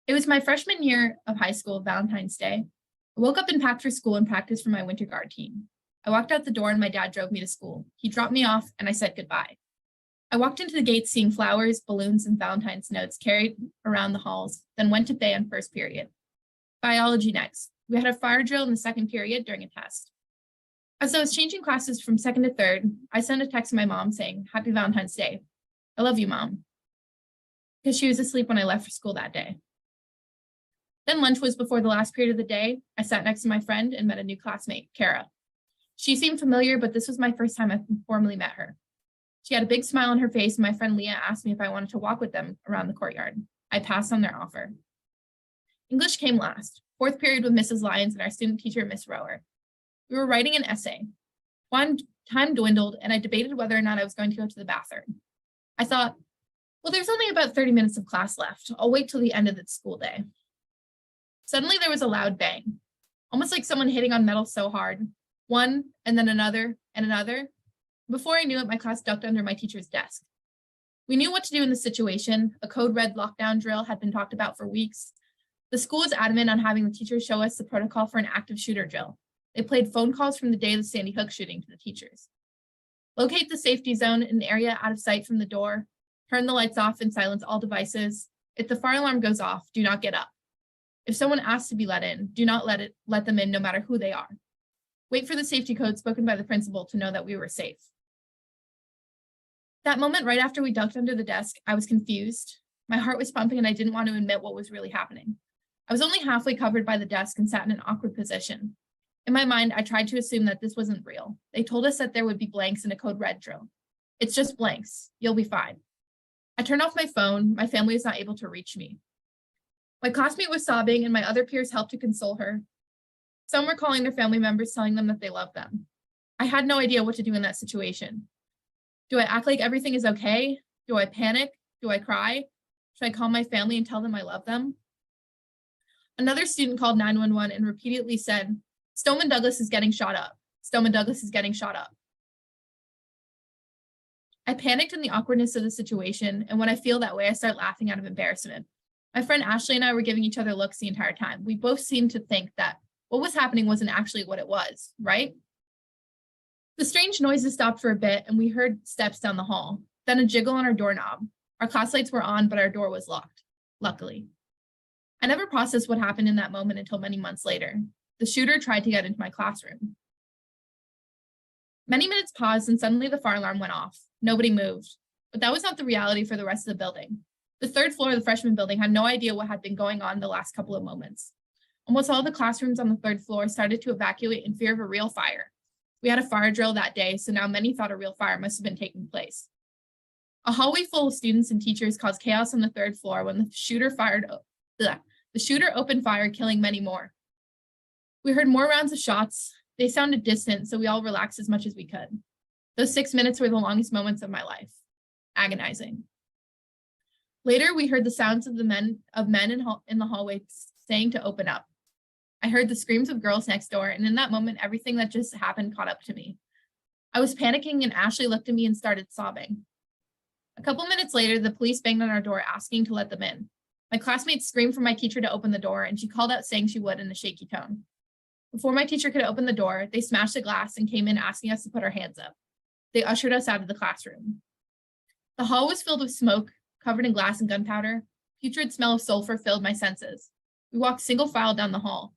It was my freshman year of high school, Valentine's Day. I woke up and packed for school and practiced for my winter guard team. I walked out the door and my dad drove me to school. He dropped me off and I said goodbye. I walked into the gate seeing flowers, balloons, and Valentine's notes carried around the halls, then went to Bay on first period. Biology next. We had a fire drill in the second period during a test. As I was changing classes from second to third, I sent a text to my mom saying, "Happy Valentine's Day. I love you, Mom," because she was asleep when I left for school that day. Then lunch was before the last period of the day. I sat next to my friend and met a new classmate, Kara. She seemed familiar, but this was my first time I formally met her. She had a big smile on her face, and my friend Leah asked me if I wanted to walk with them around the courtyard. I passed on their offer. English came last, fourth period with Mrs. Lyons and our student teacher, Miss Rower. We were writing an essay. One time dwindled, and I debated whether or not I was going to go to the bathroom. I thought, well, there's only about 30 minutes of class left. I'll wait till the end of the school day. Suddenly there was a loud bang, almost like someone hitting on metal so hard. One, and then another, and another. Before I knew it, my class ducked under my teacher's desk. We knew what to do in this situation. A code red lockdown drill had been talked about for weeks. The school was adamant on having the teachers show us the protocol for an active shooter drill. They played phone calls from the day of the Sandy Hook shooting to the teachers. Locate the safety zone in an area out of sight from the door. Turn the lights off and silence all devices. If the fire alarm goes off, do not get up. If someone asks to be let in, do not let them in no matter who they are. Wait for the safety code spoken by the principal to know that we were safe. That moment right after we ducked under the desk, I was confused. My heart was pumping and I didn't want to admit what was really happening. I was only halfway covered by the desk and sat in an awkward position. In my mind, I tried to assume that this wasn't real. They told us that there would be blanks in a code red drill. It's just blanks. You'll be fine. I turned off my phone. My family was not able to reach me. My classmate was sobbing and my other peers helped to console her. Some were calling their family members, telling them that they loved them. I had no idea what to do in that situation. Do I act like everything is okay? Do I panic? Do I cry? Should I call my family and tell them I love them? Another student called 911 and repeatedly said, "Stoneman Douglas is getting shot up. Stoneman Douglas is getting shot up." I panicked in the awkwardness of the situation, and when I feel that way, I start laughing out of embarrassment. My friend Ashley and I were giving each other looks the entire time. We both seemed to think that what was happening wasn't actually what it was, right? The strange noises stopped for a bit, and we heard steps down the hall, then a jiggle on our doorknob. Our class lights were on, but our door was locked, luckily. I never processed what happened in that moment until many months later. The shooter tried to get into my classroom. Many minutes paused, and suddenly the fire alarm went off. Nobody moved, but that was not the reality for the rest of the building. The third floor of the freshman building had no idea what had been going on the last couple of moments. Almost all the classrooms on the third floor started to evacuate in fear of a real fire. We had a fire drill that day, so now many thought a real fire must have been taking place. A hallway full of students and teachers caused chaos on the third floor when the shooter opened fire, killing many more. We heard more rounds of shots. They sounded distant, so we all relaxed as much as we could. Those 6 minutes were the longest moments of my life. Agonizing. Later, we heard the sounds of men in the hallway saying to open up. I heard the screams of girls next door, and in that moment, everything that just happened caught up to me. I was panicking, and Ashley looked at me and started sobbing. A couple minutes later, the police banged on our door asking to let them in. My classmates screamed for my teacher to open the door, and she called out saying she would in a shaky tone. Before my teacher could open the door, they smashed the glass and came in asking us to put our hands up. They ushered us out of the classroom. The hall was filled with smoke, covered in glass and gunpowder. Putrid smell of sulfur filled my senses. We walked single file down the hall.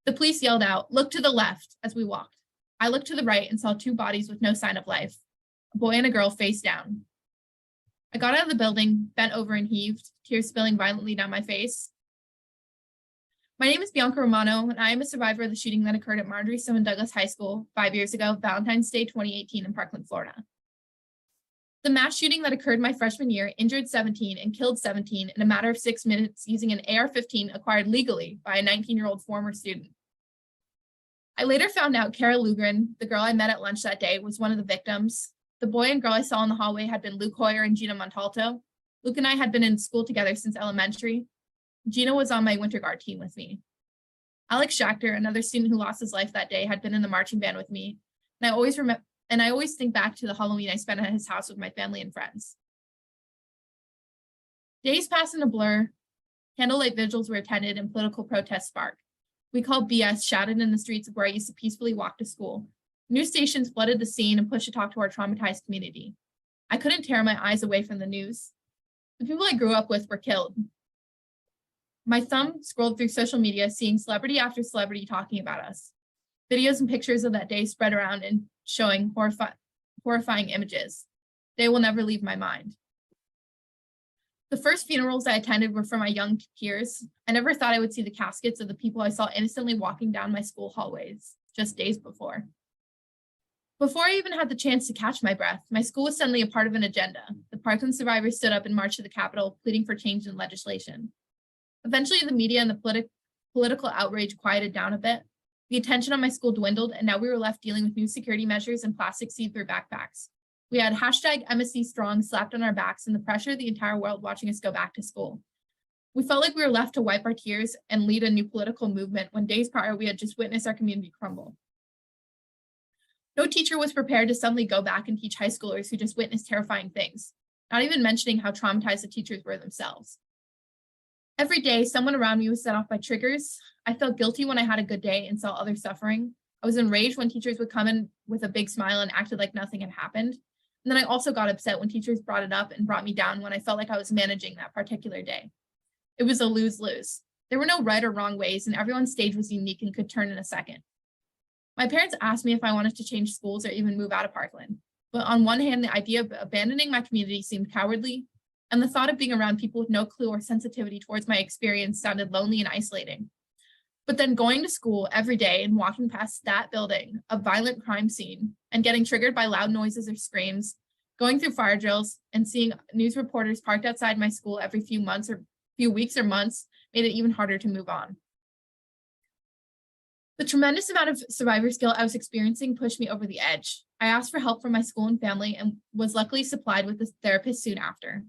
The police yelled out, "Look to the left," as we walked. I looked to the right and saw two bodies with no sign of life, a boy and a girl face down. I got out of the building, bent over and heaved, tears spilling violently down my face. My name is Bianca Romano, and I am a survivor of the shooting that occurred at Marjorie Stoneman Douglas High School 5 years ago, Valentine's Day 2018 in Parkland, Florida. The mass shooting that occurred my freshman year injured 17 and killed 17 in a matter of 6 minutes using an AR-15 acquired legally by a 19-year-old former student. I later found out Kara Lugren, the girl I met at lunch that day, was one of the victims. The boy and girl I saw in the hallway had been Luke Hoyer and Gina Montalto. Luke and I had been in school together since elementary. Gina was on my winter guard team with me. Alex Schachter, another student who lost his life that day, had been in the marching band with me, and I always think back to the Halloween I spent at his house with my family and friends. Days pass in a blur. Candlelight vigils were attended and political protests sparked. We called BS shouted in the streets of where I used to peacefully walk to school. News stations flooded the scene and pushed to talk to our traumatized community. I couldn't tear my eyes away from the news. The people I grew up with were killed. My thumb scrolled through social media, seeing celebrity after celebrity talking about us. Videos and pictures of that day spread around and showing horrifying images. They will never leave my mind. The first funerals I attended were for my young peers. I never thought I would see the caskets of the people I saw innocently walking down my school hallways just days before. Before I even had the chance to catch my breath, my school was suddenly a part of an agenda. The Parkland survivors stood up and marched to the Capitol, pleading for change in legislation. Eventually, the media and the political outrage quieted down a bit. The attention on my school dwindled, and now we were left dealing with new security measures and plastic see-through backpacks. We had hashtag MSC Strong slapped on our backs and the pressure of the entire world watching us go back to school. We felt like we were left to wipe our tears and lead a new political movement when days prior we had just witnessed our community crumble. No teacher was prepared to suddenly go back and teach high schoolers who just witnessed terrifying things, not even mentioning how traumatized the teachers were themselves. Every day, someone around me was set off by triggers. I felt guilty when I had a good day and saw others suffering. I was enraged when teachers would come in with a big smile and acted like nothing had happened. And then I also got upset when teachers brought it up and brought me down when I felt like I was managing that particular day. It was a lose-lose. There were no right or wrong ways, and everyone's stage was unique and could turn in a second. My parents asked me if I wanted to change schools or even move out of Parkland. But on one hand, the idea of abandoning my community seemed cowardly, and the thought of being around people with no clue or sensitivity towards my experience sounded lonely and isolating. But then going to school every day and walking past that building, a violent crime scene, and getting triggered by loud noises or screams, going through fire drills and seeing news reporters parked outside my school every few weeks or months made it even harder to move on. The tremendous amount of survivor skill I was experiencing pushed me over the edge. I asked for help from my school and family and was luckily supplied with a therapist soon after.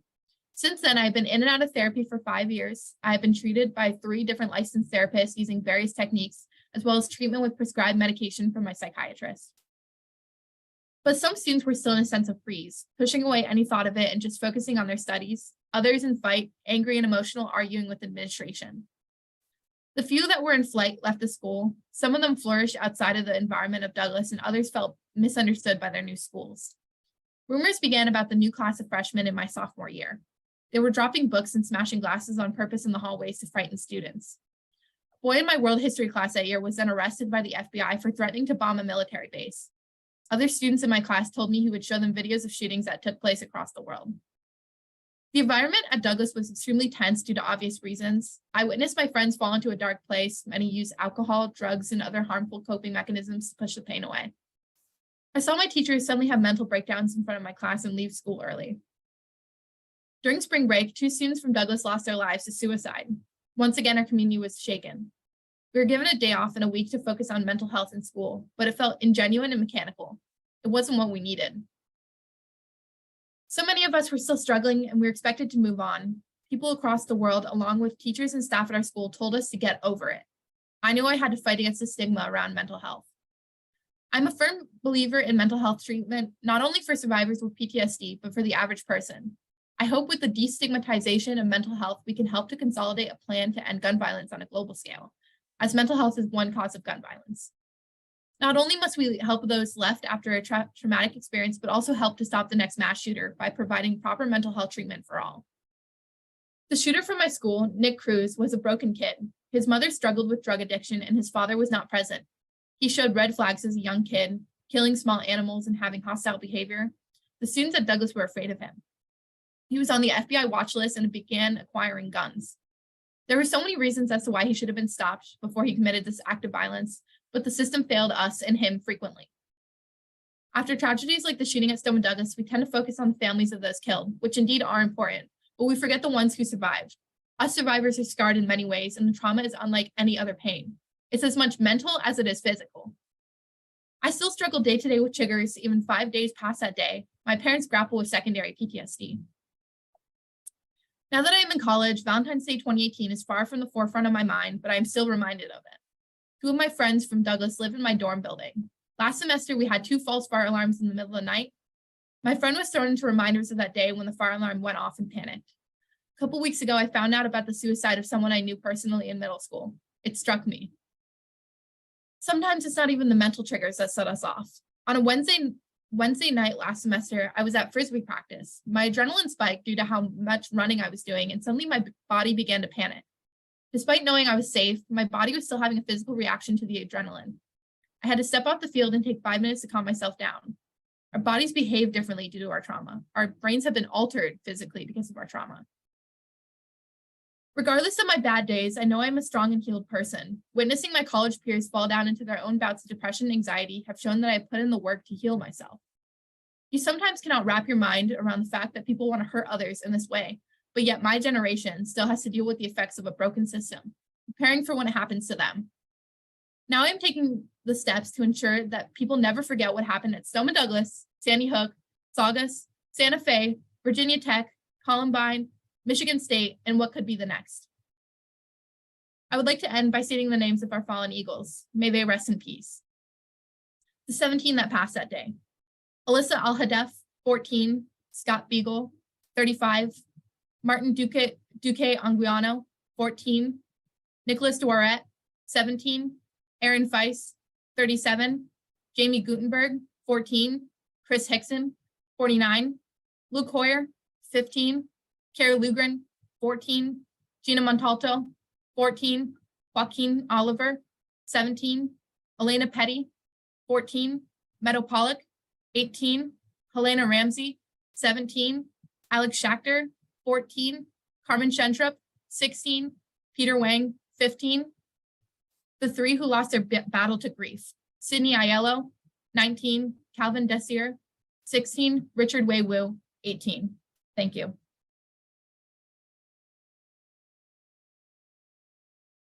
Since then, I've been in and out of therapy for 5 years. I have been treated by 3 different licensed therapists using various techniques, as well as treatment with prescribed medication from my psychiatrist. But some students were still in a sense of freeze, pushing away any thought of it and just focusing on their studies. Others in fight, angry and emotional, arguing with administration. The few that were in flight left the school. Some of them flourished outside of the environment of Douglas, and others felt misunderstood by their new schools. Rumors began about the new class of freshmen in my sophomore year. They were dropping books and smashing glasses on purpose in the hallways to frighten students. A boy in my world history class that year was then arrested by the FBI for threatening to bomb a military base. Other students in my class told me he would show them videos of shootings that took place across the world. The environment at Douglas was extremely tense due to obvious reasons. I witnessed my friends fall into a dark place. Many used alcohol, drugs, and other harmful coping mechanisms to push the pain away. I saw my teachers suddenly have mental breakdowns in front of my class and leave school early. During spring break, 2 students from Douglas lost their lives to suicide. Once again, our community was shaken. We were given a day off and a week to focus on mental health in school, but it felt ingenuine and mechanical. It wasn't what we needed. So many of us were still struggling and we were expected to move on. People across the world, along with teachers and staff at our school, told us to get over it. I knew I had to fight against the stigma around mental health. I'm a firm believer in mental health treatment, not only for survivors with PTSD, but for the average person. I hope with the destigmatization of mental health, we can help to consolidate a plan to end gun violence on a global scale, as mental health is one cause of gun violence. Not only must we help those left after a traumatic experience, but also help to stop the next mass shooter by providing proper mental health treatment for all. The shooter from my school, Nick Cruz, was a broken kid. His mother struggled with drug addiction and his father was not present. He showed red flags as a young kid, killing small animals and having hostile behavior. The students at Douglas were afraid of him. He was on the FBI watch list and began acquiring guns. There were so many reasons as to why he should have been stopped before he committed this act of violence, but the system failed us and him frequently. After tragedies like the shooting at Stoneman Douglas, we tend to focus on the families of those killed, which indeed are important, but we forget the ones who survived. Us survivors are scarred in many ways, and the trauma is unlike any other pain. It's as much mental as it is physical. I still struggle day to day with triggers, even 5 days past that day. My parents grapple with secondary PTSD. Now that I am in college, Valentine's Day 2018 is far from the forefront of my mind, but I am still reminded of it. 2 of my friends from Douglas live in my dorm building. Last semester, we had 2 false fire alarms in the middle of the night. My friend was thrown into reminders of that day when the fire alarm went off and panicked. A couple weeks ago, I found out about the suicide of someone I knew personally in middle school. It struck me. Sometimes it's not even the mental triggers that set us off. On a Wednesday night last semester, I was at Frisbee practice. My adrenaline spiked due to how much running I was doing, and suddenly my body began to panic. Despite knowing I was safe, my body was still having a physical reaction to the adrenaline. I had to step off the field and take 5 minutes to calm myself down. Our bodies behave differently due to our trauma. Our brains have been altered physically because of our trauma. Regardless of my bad days, I know I'm a strong and healed person. Witnessing my college peers fall down into their own bouts of depression and anxiety have shown that I put in the work to heal myself. You sometimes cannot wrap your mind around the fact that people want to hurt others in this way, but yet my generation still has to deal with the effects of a broken system, preparing for when it happens to them. Now I'm taking the steps to ensure that people never forget what happened at Stoneman Douglas, Sandy Hook, Saugus, Santa Fe, Virginia Tech, Columbine, Michigan State, and what could be the next. I would like to end by stating the names of our fallen Eagles. May they rest in peace. The 17 that passed that day: Alyssa Al-Hadef, 14, Scott Beagle, 35, Martin Duque Anguiano, 14, Nicholas Duaret, 17, Aaron Feiss, 37, Jamie Gutenberg, 14, Chris Hickson, 49, Luke Hoyer, 15, Kara Lugren, 14, Gina Montalto, 14, Joaquin Oliver, 17, Elena Petty, 14, Meadow Pollock, 18, Helena Ramsey, 17, Alex Schachter, 14, Carmen Schentrup, 16, Peter Wang, 15. The 3 who lost their battle to grief: Sydney Aiello, 19, Calvin Desier, 16, Richard Wei Wu, 18. Thank you.